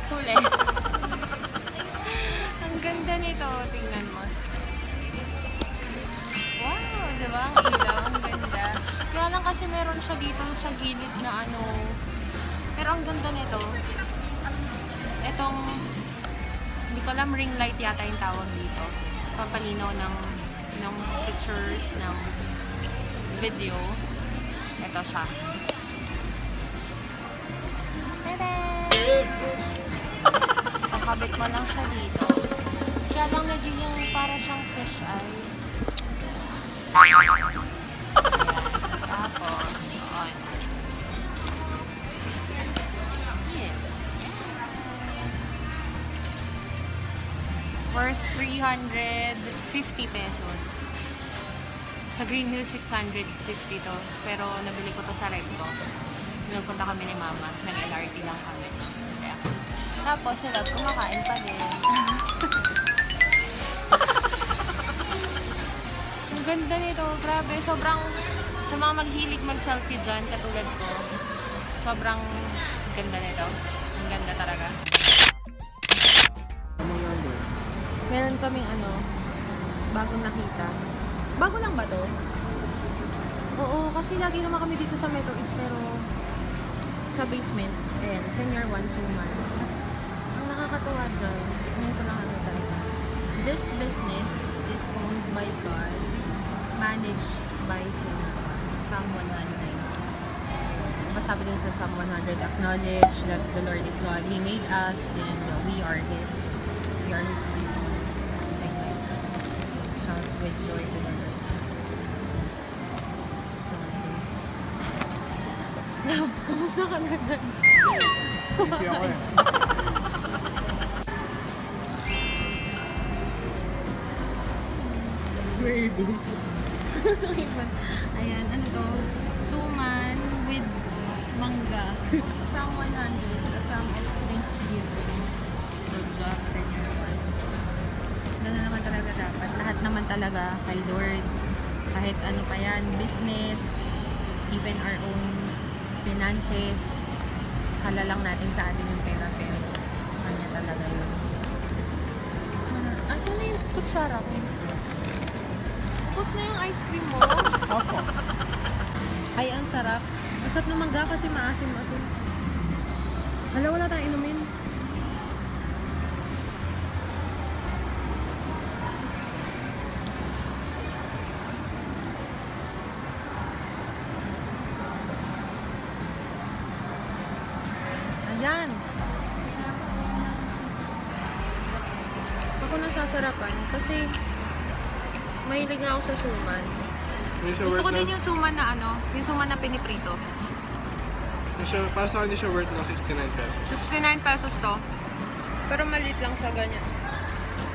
Huli. Ang ganda nito. Tingnan mo. Wow, diba? Ang ilaw. Ang ganda. Kaya lang kasi meron siya dito sa gilid na ano. Pero ang ganda nito. Itong, hindi ko alam, ring light yata yung tawag dito. Pampalinaw ng pictures, ng video. Ito siya. Pakabit mo lang siya dito. Kaya lang nagiging para siyang fish eye. Ayan. Tapos, on. Yeah. Worth 350 pesos. Sa Green Hills, 650 to. Pero nabili ko to sa Recto. Nagpunta kami ni Mama. Nag-LRT lang kami. Kaya. Tapos, sa lab, kumakain pa din. Ang ganda nito. Grabe. Sobrang, sa mga maghilig mag-selfie dyan, katulad ko, sobrang ganda nito. Ang ganda talaga. Meron kaming ano, bagong nakita. Bago lang ba to? Oo, kasi lagi naman kami dito sa Metro East, pero sa basement, ayan, Senior 1 Suman. Tapos, ang nakakatuwa dyan, ngayon ko lang ano talaga. This business is owned by God, managed by Psalm 100. Sabi dun sa Psalm 100, acknowledge that the Lord is God. He made us and we are His. We are His people. Shout with joy to the Lord. Love, kumusta ka na dyan? Hindi ako eh. May ibon. Ayan, ano to? Suman with mangga. Psalm 100. A Psalm of Thanksgiving. Good job, Senior 1. Ganun naman talaga dapat. Lahat naman talaga kay Lord. Kahit ano pa yan, business, even our own finances, hala lang natin sa atin yung pera, pero kanya talaga yun. Asan na yung kutsara ko? Tapos na yung ice cream mo? Opo. Ay, ang sarap. Masarap na mangga kasi maasim-asim. Hala, wala tayong inumin. Ayan. Ako nasasarapan kasi mahilig nga ako sa suman. Gusto ko din yung suman na ano, yung suman na piniprito. Para sa akin, hindi siya worth ng 69 pesos. 69 pesos to. Pero maliit lang sa ganyan.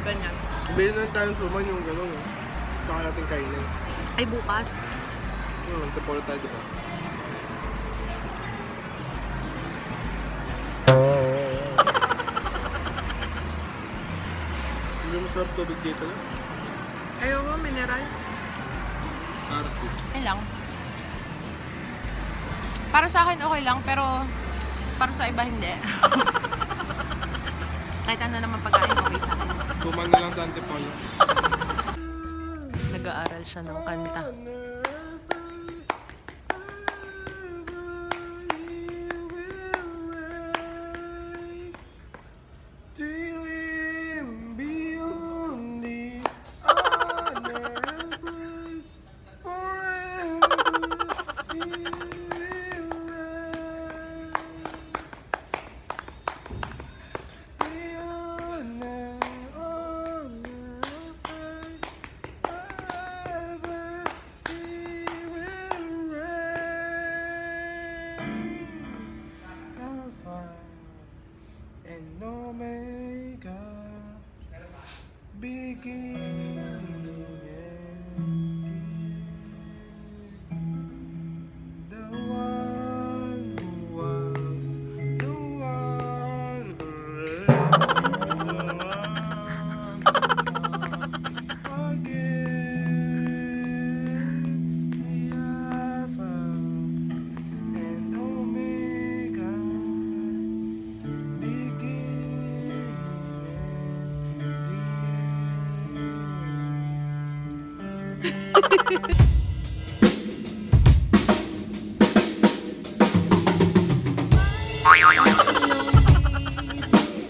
Ganyan. Bili na tayo ng suman yung gano'n eh. Saka natin kainin. Ay, bukas. Tipolo tayo diba? Hindi masarap tubig dito na? Ayoko, mineral. Okay lang. Para sa akin okay lang, pero para sa iba hindi. Kahit ano naman pagkain okay sa akin. Suman na lang sa Antipolo. Nag-aaral siya ng kanta.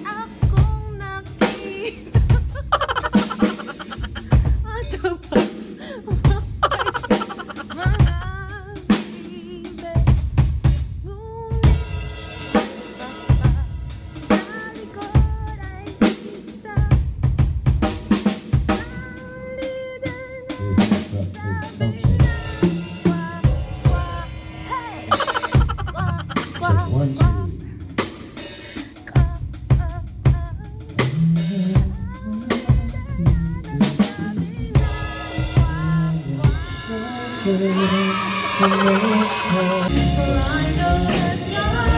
Akong nakita. Asa ba? Mga ibig. Ngunit sa likod ay isa. For I know that God